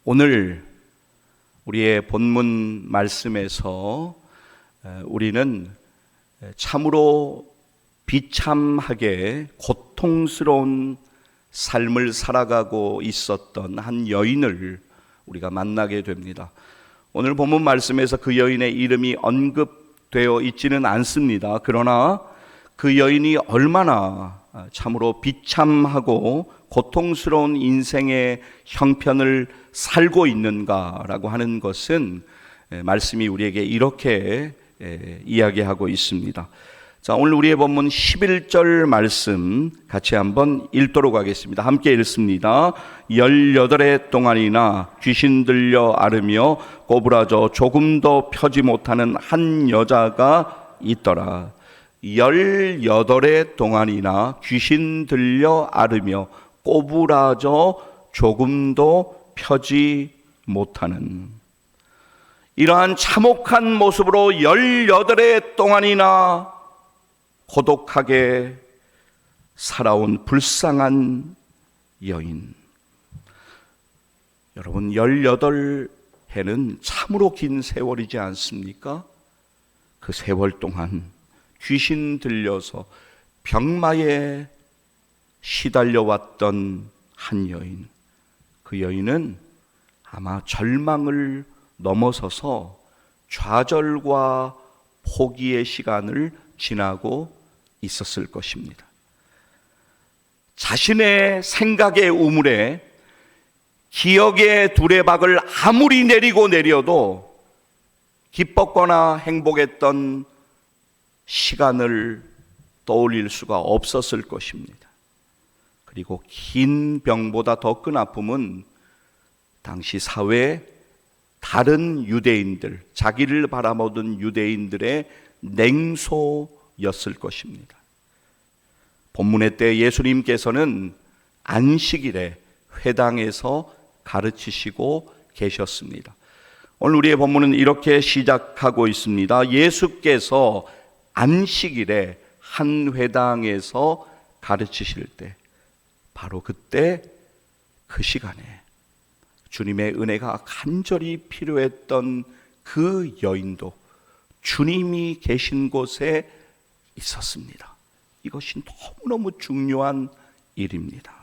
오늘 우리의 본문 말씀에서 우리는 참으로 비참하게 고통스러운 삶을 살아가고 있었던 한 여인을 우리가 만나게 됩니다. 오늘 본문 말씀에서 그 여인의 이름이 언급되어 있지는 않습니다. 그러나 그 여인이 얼마나 참으로 비참하고 고통스러운 인생의 형편을 살고 있는가라고 하는 것은 말씀이 우리에게 이렇게 이야기하고 있습니다. 자, 오늘 우리의 본문 11절 말씀 같이 한번 읽도록 하겠습니다. 함께 읽습니다. 18해 동안이나 귀신 들려 앓으며 꼬부라져 조금도 펴지 못하는 한 여자가 있더라. 18해 동안이나 귀신 들려 앓으며 꼬부라져 조금도 펴지 못하는 이러한 참혹한 모습으로 18해 동안이나 고독하게 살아온 불쌍한 여인. 여러분, 18해는 참으로 긴 세월이지 않습니까? 그 세월 동안 귀신 들려서 병마에 시달려왔던 한 여인. 그 여인은 아마 절망을 넘어서서 좌절과 포기의 시간을 지나고 있었을 것입니다. 자신의 생각의 우물에 기억의 두레박을 아무리 내려도 기뻤거나 행복했던 시간을 떠올릴 수가 없었을 것입니다. 그리고 긴 병보다 더 큰 아픔은 당시 사회에 다른 유대인들, 자기를 바라보던 유대인들의 냉소였을 것입니다. 본문의 때 예수님께서는 안식일에 회당에서 가르치시고 계셨습니다. 오늘 우리의 본문은 이렇게 시작하고 있습니다. 예수께서 안식일에 한 회당에서 가르치실 때, 바로 그때 그 시간에 주님의 은혜가 간절히 필요했던 그 여인도 주님이 계신 곳에 있었습니다. 이것이 너무너무 중요한 일입니다.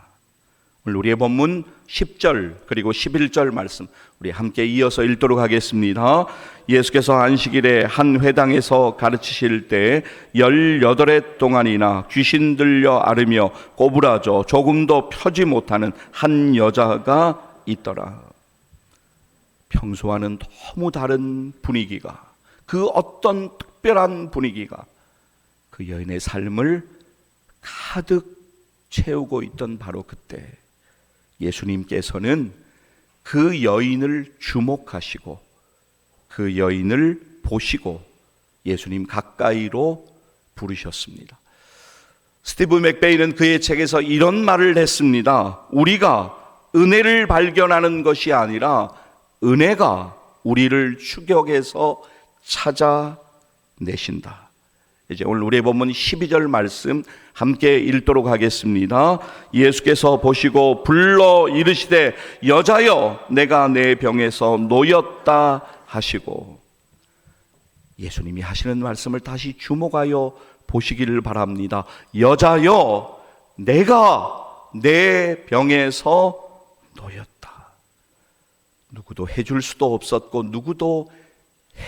오늘 우리의 본문 10절 그리고 11절 말씀 우리 함께 이어서 읽도록 하겠습니다. 예수께서 안식일에 한 회당에서 가르치실 때 18해 동안이나 귀신 들려 앓으며 꼬부라져 조금도 펴지 못하는 한 여자가 있더라. 평소와는 너무 다른 분위기가, 그 어떤 특별한 분위기가 그 여인의 삶을 가득 채우고 있던 바로 그때 예수님께서는 그 여인을 주목하시고 그 여인을 보시고 예수님 가까이로 부르셨습니다. 스티브 맥베이는 그의 책에서 이런 말을 했습니다. 우리가 은혜를 발견하는 것이 아니라 은혜가 우리를 추격해서 찾아내신다. 이제 오늘 우리의 본문 12절 말씀 함께 읽도록 하겠습니다. 예수께서 보시고 불러 이르시되 여자여 내가 내 병에서 놓였다 하시고, 예수님이 하시는 말씀을 다시 주목하여 보시기를 바랍니다. 여자여 내가 내 병에서 놓였다. 누구도 해줄 수도 없었고 누구도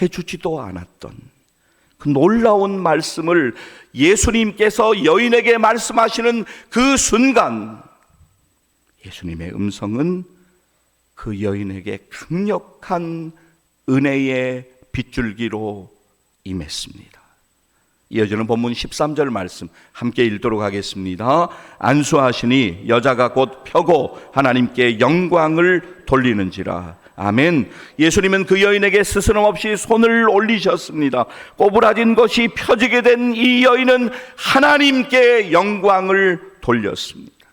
해주지도 않았던 그 놀라운 말씀을 예수님께서 여인에게 말씀하시는 그 순간 예수님의 음성은 그 여인에게 강력한 은혜의 빗줄기로 임했습니다. 이어지는 본문 13절 말씀 함께 읽도록 하겠습니다. 안수하시니 여자가 곧 펴고 하나님께 영광을 돌리는지라. 아멘. 예수님은 그 여인에게 스스럼없이 손을 올리셨습니다. 꼬부라진 것이 펴지게 된 이 여인은 하나님께 영광을 돌렸습니다.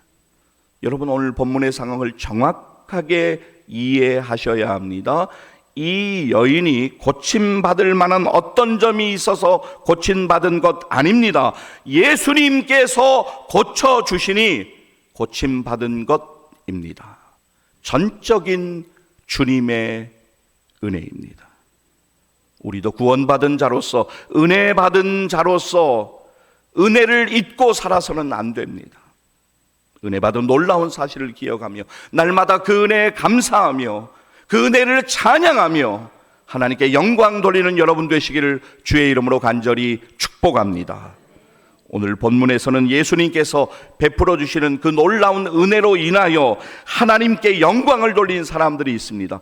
여러분, 오늘 본문의 상황을 정확하게 이해하셔야 합니다. 이 여인이 고침받을 만한 어떤 점이 있어서 고침받은 것 아닙니다. 예수님께서 고쳐주시니 고침받은 것입니다. 전적인 주님의 은혜입니다. 우리도 구원받은 자로서, 은혜 받은 자로서 은혜를 잊고 살아서는 안 됩니다. 은혜 받은 놀라운 사실을 기억하며 날마다 그 은혜에 감사하며 그 은혜를 찬양하며 하나님께 영광 돌리는 여러분 되시기를 주의 이름으로 간절히 축복합니다. 오늘 본문에서는 예수님께서 베풀어 주시는 그 놀라운 은혜로 인하여 하나님께 영광을 돌린 사람들이 있습니다.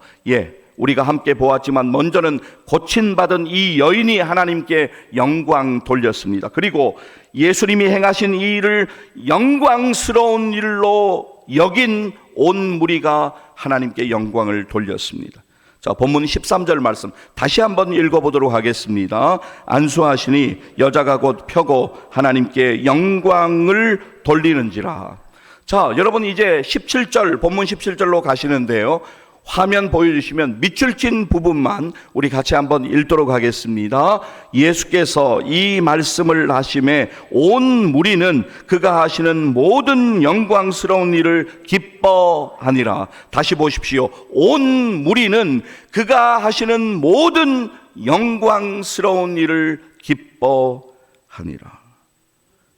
우리가 함께 보았지만 먼저는 고침받은 이 여인이 하나님께 영광 돌렸습니다. 그리고 예수님이 행하신 이 일을 영광스러운 일로 여긴 온 무리가 하나님께 영광을 돌렸습니다. 자, 본문 13절 말씀 다시 한번 읽어보도록 하겠습니다. 안수하시니 여자가 곧 펴고 하나님께 영광을 돌리는지라. 자, 여러분 이제 17절, 본문 17절로 가시는데요. 화면 보여주시면 밑줄 친 부분만 우리 같이 한번 읽도록 하겠습니다. 예수께서 이 말씀을 하심에 온 무리는 그가 하시는 모든 영광스러운 일을 기뻐하니라. 다시 보십시오. 온 무리는 그가 하시는 모든 영광스러운 일을 기뻐하니라.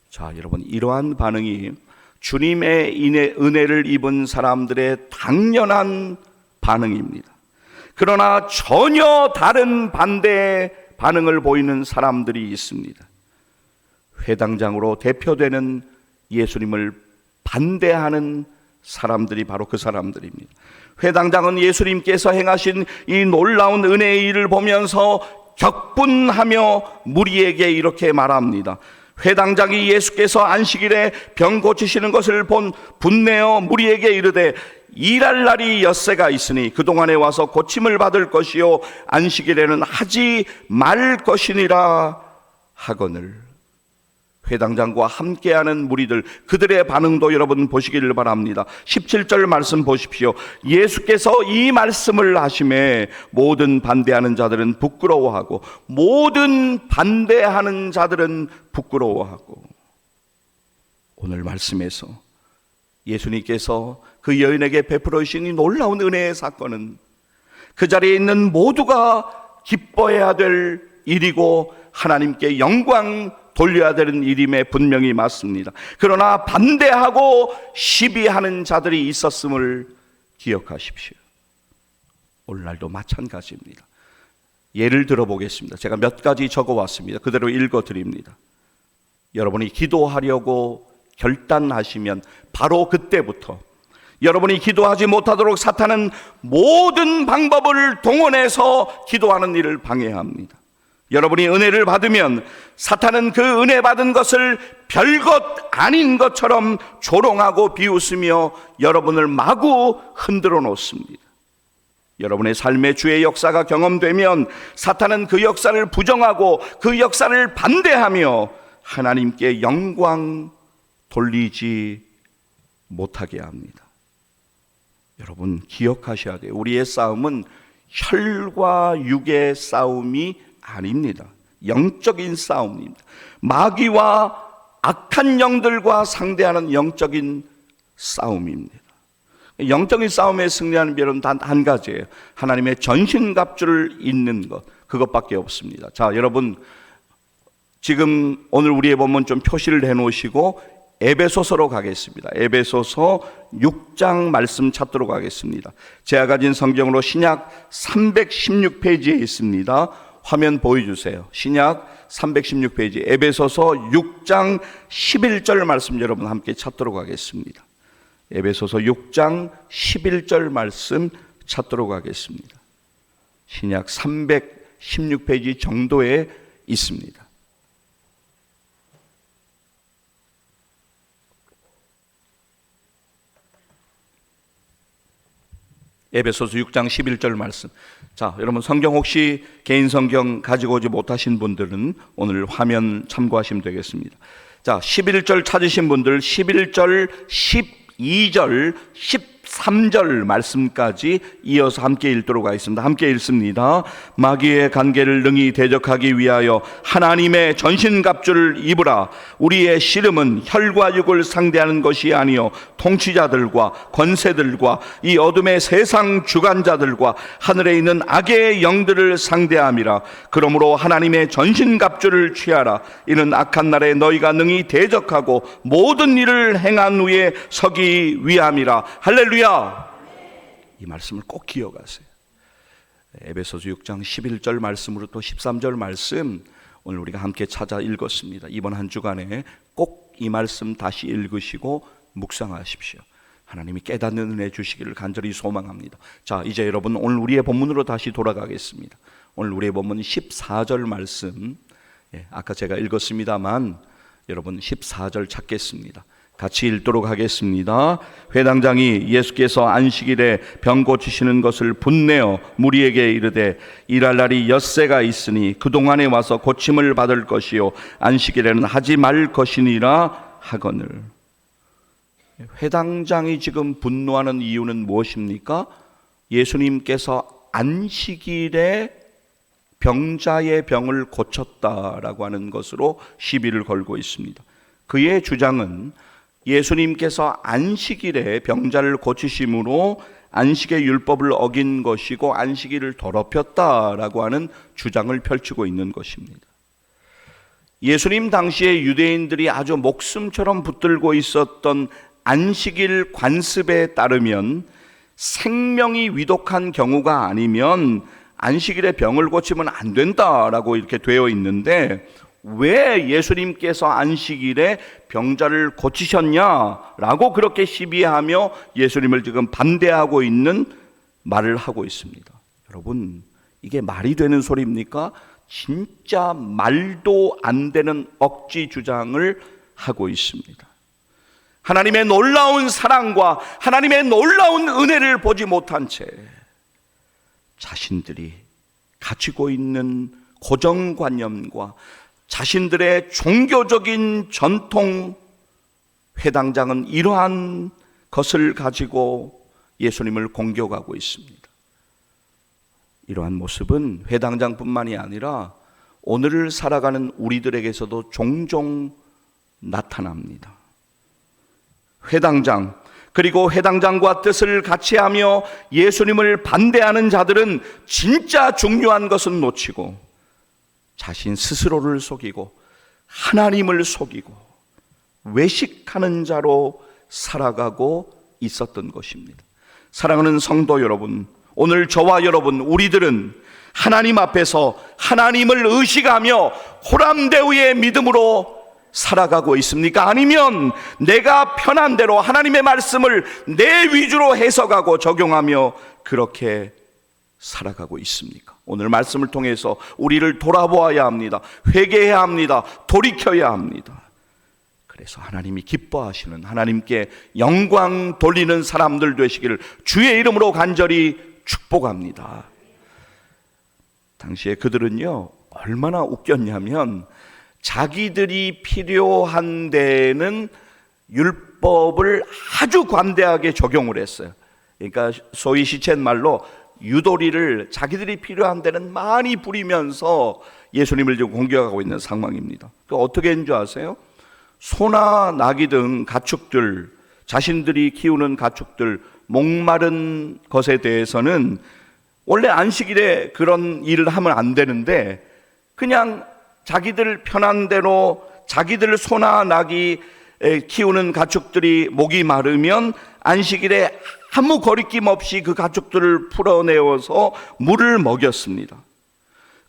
자, 여러분 이러한 반응이 주님의 은혜를 입은 사람들의 당연한 반응입니다. 그러나 전혀 다른 반대의 반응을 보이는 사람들이 있습니다. 회당장으로 대표되는 예수님을 반대하는 사람들이 바로 그 사람들입니다. 회당장은 예수님께서 행하신 이 놀라운 은혜의 일을 보면서 격분하며 무리에게 이렇게 말합니다. 회당장이 예수께서 안식일에 병 고치시는 것을 본 분내어 무리에게 이르되 일할 날이 엿새가 있으니 그동안에 와서 고침을 받을 것이요 안식일에는 하지 말 것이니라 하거늘. 회당장과 함께하는 무리들, 그들의 반응도 여러분 보시기를 바랍니다. 17절 말씀 보십시오. 예수께서 이 말씀을 하심에 모든 반대하는 자들은 부끄러워하고 모든 반대하는 자들은 부끄러워하고. 오늘 말씀에서 예수님께서 그 여인에게 베풀어 주신 이 놀라운 은혜의 사건은 그 자리에 있는 모두가 기뻐해야 될 일이고 하나님께 영광 돌려야 되는 일임에 분명히 맞습니다. 그러나 반대하고 시비하는 자들이 있었음을 기억하십시오. 오늘날도 마찬가지입니다. 예를 들어보겠습니다. 제가 몇 가지 적어왔습니다. 그대로 읽어드립니다. 여러분이 기도하려고 결단하시면 바로 그때부터 여러분이 기도하지 못하도록 사탄은 모든 방법을 동원해서 기도하는 일을 방해합니다. 여러분이 은혜를 받으면 사탄은 그 은혜 받은 것을 별것 아닌 것처럼 조롱하고 비웃으며 여러분을 마구 흔들어 놓습니다. 여러분의 삶의 주의 역사가 경험되면 사탄은 그 역사를 부정하고 그 역사를 반대하며 하나님께 영광 돌리지 못하게 합니다. 여러분 기억하셔야 돼요. 우리의 싸움은 혈과 육의 싸움이 아닙니다. 영적인 싸움입니다. 마귀와 악한 영들과 상대하는 영적인 싸움입니다. 영적인 싸움에 승리하는 비결은 단 한 가지예요. 하나님의 전신갑주를 입는 것, 그것밖에 없습니다. 자, 여러분 지금 오늘 우리의 본문 좀 표시를 해놓으시고 에베소서로 가겠습니다. 에베소서 6장 말씀 찾도록 하겠습니다. 제가 가진 성경으로 신약 316페이지에 있습니다. 화면 보여주세요. 신약 316페이지 에베소서 6장 11절 말씀 여러분 함께 찾도록 하겠습니다. 에베소서 6장 11절 말씀 찾도록 하겠습니다. 신약 316페이지 정도에 있습니다. 에베소서 6장 11절 말씀. 자, 여러분 성경 혹시 개인 성경 가지고 오지 못하신 분들은 오늘 화면 참고하시면 되겠습니다. 자, 11절 찾으신 분들 11절, 12절, 13절 말씀까지 이어서 함께 읽도록 하겠습니다. 함께 읽습니다. 마귀의 관계를 능히 대적하기 위하여 하나님의 전신갑주를 입으라. 우리의 씨름은 혈과 육을 상대하는 것이 아니요 통치자들과 권세들과 이 어둠의 세상 주관자들과 하늘에 있는 악의 영들을 상대함이라. 그러므로 하나님의 전신갑주를 취하라. 이는 악한 날에 너희가 능히 대적하고 모든 일을 행한 후에 서기 위함이라. 할렐루야. 이 말씀을 꼭 기억하세요. 에베소서 6장 11절 말씀으로 또 13절 말씀 오늘 우리가 함께 찾아 읽었습니다. 이번 한 주간에 꼭 이 말씀 다시 읽으시고 묵상하십시오. 하나님이 깨닫는 은혜 주시기를 간절히 소망합니다. 자, 이제 여러분 오늘 우리의 본문으로 다시 돌아가겠습니다. 오늘 우리의 본문 14절 말씀, 아까 제가 읽었습니다만 여러분 14절 찾겠습니다. 같이 읽도록 하겠습니다. 회당장이 예수께서 안식일에 병 고치시는 것을 분내어 무리에게 이르되 일할 날이 엿새가 있으니 그동안에 와서 고침을 받을 것이요 안식일에는 하지 말 것이니라 하거늘. 회당장이 지금 분노하는 이유는 무엇입니까? 예수님께서 안식일에 병자의 병을 고쳤다라고 하는 것으로 시비를 걸고 있습니다. 그의 주장은 예수님께서 안식일에 병자를 고치심으로 안식의 율법을 어긴 것이고 안식일을 더럽혔다라고 하는 주장을 펼치고 있는 것입니다. 예수님 당시에 유대인들이 아주 목숨처럼 붙들고 있었던 안식일 관습에 따르면 생명이 위독한 경우가 아니면 안식일에 병을 고치면 안 된다라고 이렇게 되어 있는데 왜 예수님께서 안식일에 병자를 고치셨냐라고 그렇게 시비하며 예수님을 지금 반대하고 있는 말을 하고 있습니다. 여러분, 이게 말이 되는 소리입니까? 진짜 말도 안 되는 억지 주장을 하고 있습니다. 하나님의 놀라운 사랑과 하나님의 놀라운 은혜를 보지 못한 채 자신들이 가지고 있는 고정관념과 자신들의 종교적인 전통, 회당장은 이러한 것을 가지고 예수님을 공격하고 있습니다. 이러한 모습은 회당장뿐만이 아니라 오늘을 살아가는 우리들에게서도 종종 나타납니다. 회당장, 그리고 회당장과 뜻을 같이 하며 예수님을 반대하는 자들은 진짜 중요한 것은 놓치고 자신 스스로를 속이고 하나님을 속이고 외식하는 자로 살아가고 있었던 것입니다. 사랑하는 성도 여러분, 오늘 저와 여러분, 우리들은 하나님 앞에서 하나님을 의식하며 호람대우의 믿음으로 살아가고 있습니까? 아니면 내가 편한 대로 하나님의 말씀을 내 위주로 해석하고 적용하며 그렇게 살아가고 있습니까? 오늘 말씀을 통해서 우리를 돌아보아야 합니다. 회개해야 합니다. 돌이켜야 합니다. 그래서 하나님이 기뻐하시는, 하나님께 영광 돌리는 사람들 되시기를 주의 이름으로 간절히 축복합니다. 당시에 그들은요, 얼마나 웃겼냐면 자기들이 필요한 데는 율법을 아주 관대하게 적용을 했어요. 그러니까 소위 시쳇말로 유도리를 자기들이 필요한 데는 많이 부리면서 예수님을 지금 공격하고 있는 상황입니다. 어떻게 했는 줄 아세요? 소나 나귀 등 가축들, 자신들이 키우는 가축들, 목마른 것에 대해서는 원래 안식일에 그런 일을 하면 안 되는데 그냥 자기들 편한 대로 자기들 소나 나귀 키우는 가축들이 목이 마르면 안식일에 아무 거리낌 없이 그 가축들을 풀어내어서 물을 먹였습니다.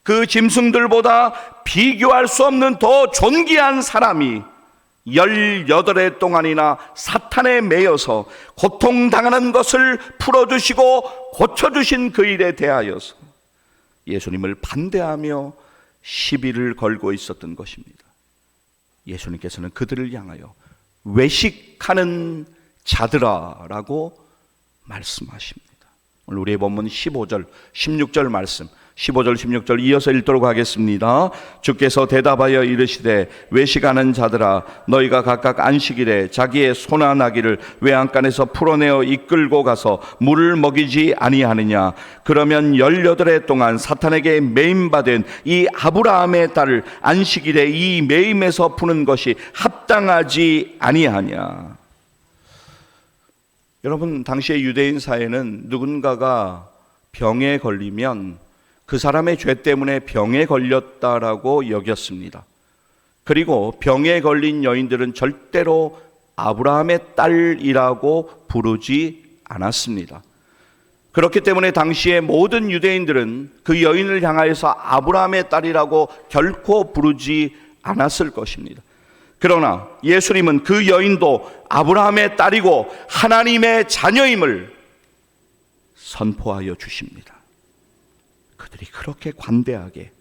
그 짐승들보다 비교할 수 없는 더 존귀한 사람이 18해 동안이나 사탄에 매여서 고통당하는 것을 풀어주시고 고쳐주신 그 일에 대하여서 예수님을 반대하며 시비를 걸고 있었던 것입니다. 예수님께서는 그들을 향하여 외식하는 자들아 라고 말씀하십니다. 오늘 우리의 본문 15절, 16절 말씀 15절 16절 이어서 읽도록 하겠습니다. 주께서 대답하여 이르시되 외식하는 자들아 너희가 각각 안식일에 자기의 소나 나귀를 외양간에서 풀어내어 이끌고 가서 물을 먹이지 아니하느냐. 그러면 18해 동안 사탄에게 매임받은 이 아브라함의 딸을 안식일에 이 매임에서 푸는 것이 합당하지 아니하냐. 여러분, 당시의 유대인 사회는 누군가가 병에 걸리면 그 사람의 죄 때문에 병에 걸렸다라고 여겼습니다. 그리고 병에 걸린 여인들은 절대로 아브라함의 딸이라고 부르지 않았습니다. 그렇기 때문에 당시의 모든 유대인들은 그 여인을 향하여서 아브라함의 딸이라고 결코 부르지 않았을 것입니다. 그러나 예수님은 그 여인도 아브라함의 딸이고 하나님의 자녀임을 선포하여 주십니다. 그들이 그렇게 관대하게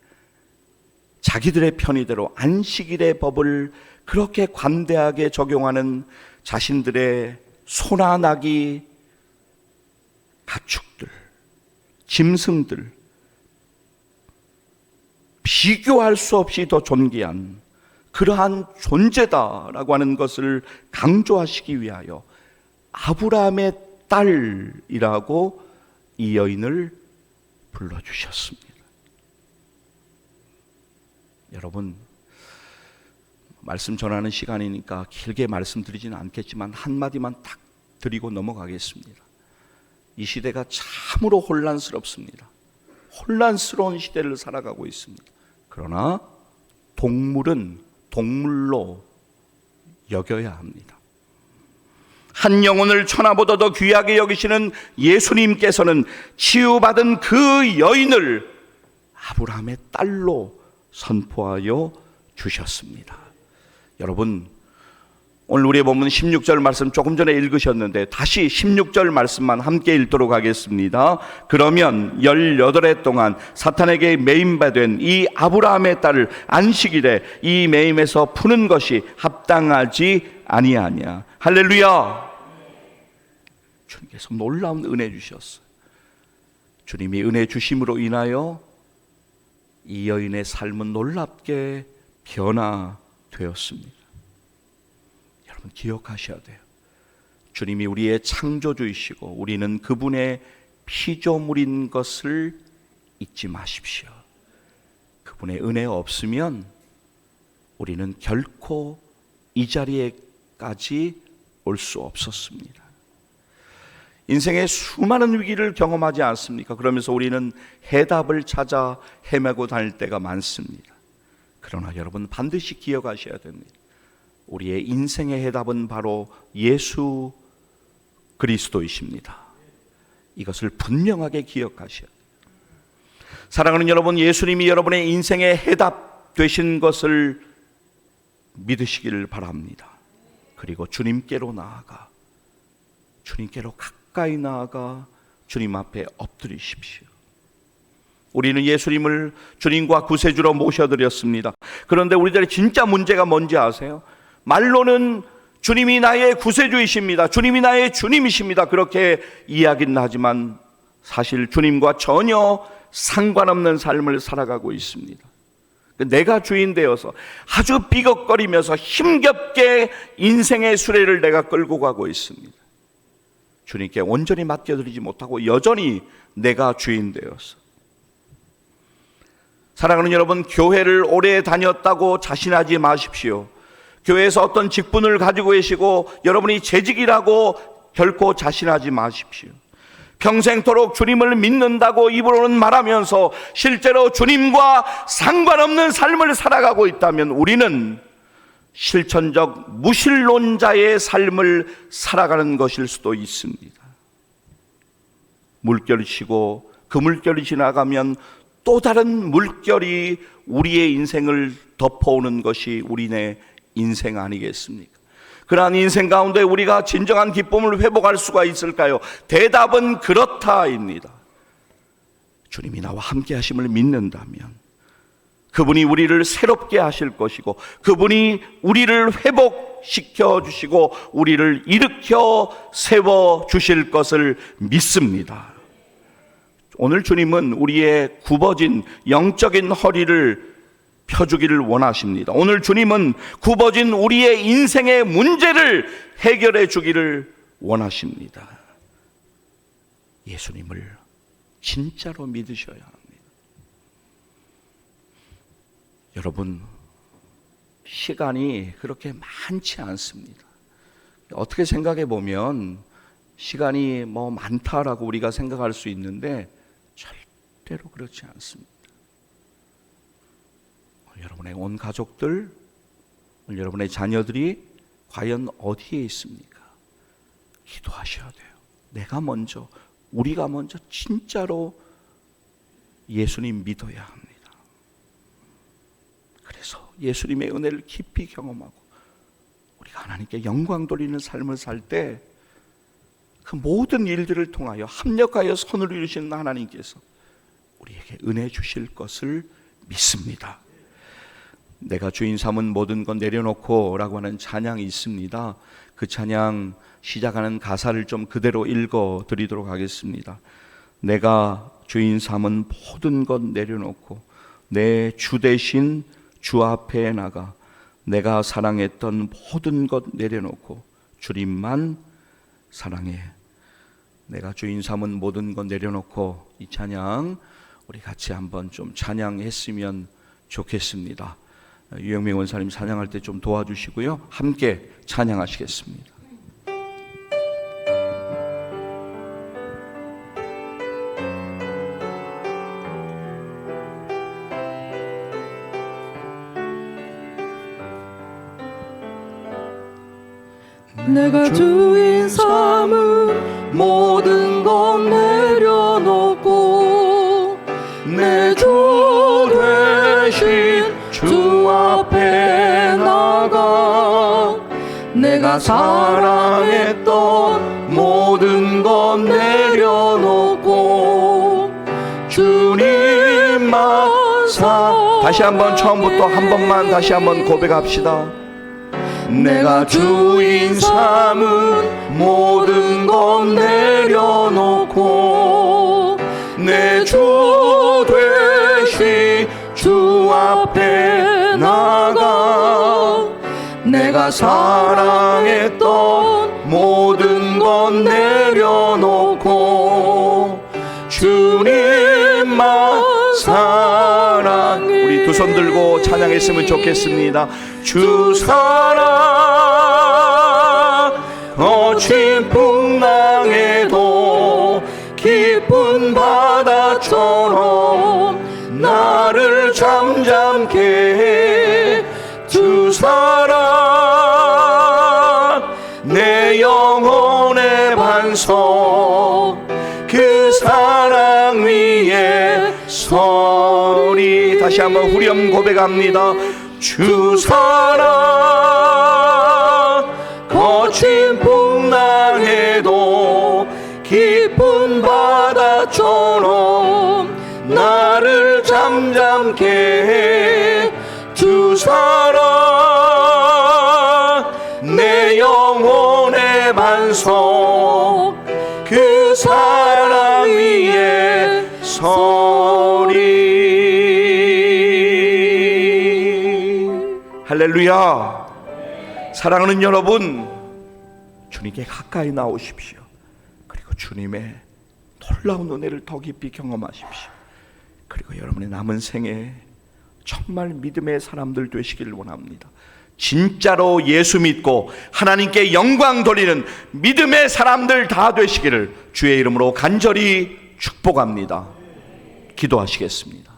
자기들의 편의대로 안식일의 법을 그렇게 관대하게 적용하는 자신들의 소나 나귀, 가축들, 짐승들, 비교할 수 없이 더 존귀한 그러한 존재다라고 하는 것을 강조하시기 위하여 아브라함의 딸이라고 이 여인을 불러주셨습니다. 여러분, 말씀 전하는 시간이니까 길게 말씀드리지는 않겠지만 한마디만 딱 드리고 넘어가겠습니다. 이 시대가 참으로 혼란스럽습니다. 혼란스러운 시대를 살아가고 있습니다. 그러나 동물은 동물로 여겨야 합니다. 한 영혼을 천하보다 더 귀하게 여기시는 예수님께서는 치유받은 그 여인을 아브라함의 딸로 선포하여 주셨습니다. 여러분, 오늘 우리의 본문 16절 말씀 조금 전에 읽으셨는데 다시 16절 말씀만 함께 읽도록 하겠습니다. 그러면 18해 동안 사탄에게 매임받은 이 아브라함의 딸을 안식일에 이 매임에서 푸는 것이 합당하지 아니하냐. 할렐루야. 주님께서 놀라운 은혜 주셨어요. 주님이 은혜 주심으로 인하여 이 여인의 삶은 놀랍게 변화되었습니다. 여러분, 기억하셔야 돼요. 주님이 우리의 창조주이시고 우리는 그분의 피조물인 것을 잊지 마십시오. 그분의 은혜 없으면 우리는 결코 이 자리에까지 올 수 없었습니다. 인생의 수많은 위기를 경험하지 않습니까? 그러면서 우리는 해답을 찾아 헤매고 다닐 때가 많습니다. 그러나 여러분, 반드시 기억하셔야 됩니다. 우리의 인생의 해답은 바로 예수 그리스도이십니다. 이것을 분명하게 기억하셔야 돼요. 사랑하는 여러분, 예수님이 여러분의 인생의 해답 되신 것을 믿으시기를 바랍니다. 그리고 주님께로 나아가, 주님께로 가까이 나아가 주님 앞에 엎드리십시오. 우리는 예수님을 주님과 구세주로 모셔드렸습니다. 그런데 우리들의 진짜 문제가 뭔지 아세요? 말로는 주님이 나의 구세주이십니다, 주님이 나의 주님이십니다, 그렇게 이야기는 하지만 사실 주님과 전혀 상관없는 삶을 살아가고 있습니다. 내가 주인 되어서 아주 삐걱거리면서 힘겹게 인생의 수레를 내가 끌고 가고 있습니다. 주님께 온전히 맡겨드리지 못하고 여전히 내가 주인 되어서. 사랑하는 여러분, 교회를 오래 다녔다고 자신하지 마십시오. 교회에서 어떤 직분을 가지고 계시고 여러분이 재직이라고 결코 자신하지 마십시오. 평생토록 주님을 믿는다고 입으로는 말하면서 실제로 주님과 상관없는 삶을 살아가고 있다면 우리는 실천적 무신론자의 삶을 살아가는 것일 수도 있습니다. 물결이 치고 그 물결이 지나가면 또 다른 물결이 우리의 인생을 덮어오는 것이 우리네 인생 아니겠습니까? 그러한 인생 가운데 우리가 진정한 기쁨을 회복할 수가 있을까요? 대답은 그렇다입니다. 주님이 나와 함께 하심을 믿는다면 그분이 우리를 새롭게 하실 것이고 그분이 우리를 회복시켜 주시고 우리를 일으켜 세워 주실 것을 믿습니다. 오늘 주님은 우리의 굽어진 영적인 허리를 펴주기를 원하십니다. 오늘 주님은 굽어진 우리의 인생의 문제를 해결해 주기를 원하십니다. 예수님을 진짜로 믿으셔야 합니다. 여러분, 시간이 그렇게 많지 않습니다. 어떻게 생각해 보면 시간이 많다라고 우리가 생각할 수 있는데 절대로 그렇지 않습니다. 여러분의 온 가족들, 여러분의 자녀들이 과연 어디에 있습니까? 기도하셔야 돼요. 내가 먼저, 우리가 먼저 진짜로 예수님 믿어야 합니다. 그래서 예수님의 은혜를 깊이 경험하고 우리가 하나님께 영광 돌리는 삶을 살 때 그 모든 일들을 통하여 합력하여 선을 이루시는 하나님께서 우리에게 은혜 주실 것을 믿습니다. 내가 주인 삼은 모든 것 내려놓고 라고 하는 찬양이 있습니다. 그 찬양 시작하는 가사를 좀 그대로 읽어 드리도록 하겠습니다. 내가 주인 삼은 모든 것 내려놓고 내 주 대신 주 앞에 나가 내가 사랑했던 모든 것 내려놓고 주님만 사랑해. 내가 주인 삼은 모든 것 내려놓고, 이 찬양 우리 같이 한번 좀 찬양했으면 좋겠습니다. 유영민 원사님 찬양할 때 좀 도와주시고요. 함께 찬양하시겠습니다. 내가 주인 삼은 모든 것 내려놓고 내 주 대신 주 앞에 나가 내가 사랑했던 모든 것 내려놓고 주님만 다시 한번 처음부터 한 번만 다시 한번 고백합시다. 내가 주인 삼은 모든 것 내려놓고 내 주 되시 주 앞에 나가 내가 사랑했던 모든 것 내려놓고 주님만 사랑해. 우리 두 손 들고 찬양했으면 좋겠습니다. 주 사랑 거친 풍랑에도 깊은 바다처럼 나를 잠잠케 해. 주 사랑 내 영혼의 반석 그 사랑 위에 서리. 다시 한번 후렴 고백합니다. 주 사랑 거친 풍랑에도 깊은 바다처럼 나를 잠잠케 해. 주 사랑 내 영혼의 반석 그 사랑 위에 서리. 할렐루야. 사랑하는 여러분, 주님께 가까이 나오십시오. 그리고 주님의 놀라운 은혜를 더 깊이 경험하십시오. 그리고 여러분의 남은 생에 정말 믿음의 사람들 되시기를 원합니다. 진짜로 예수 믿고 하나님께 영광 돌리는 믿음의 사람들 다 되시기를 주의 이름으로 간절히 축복합니다. 기도하시겠습니다.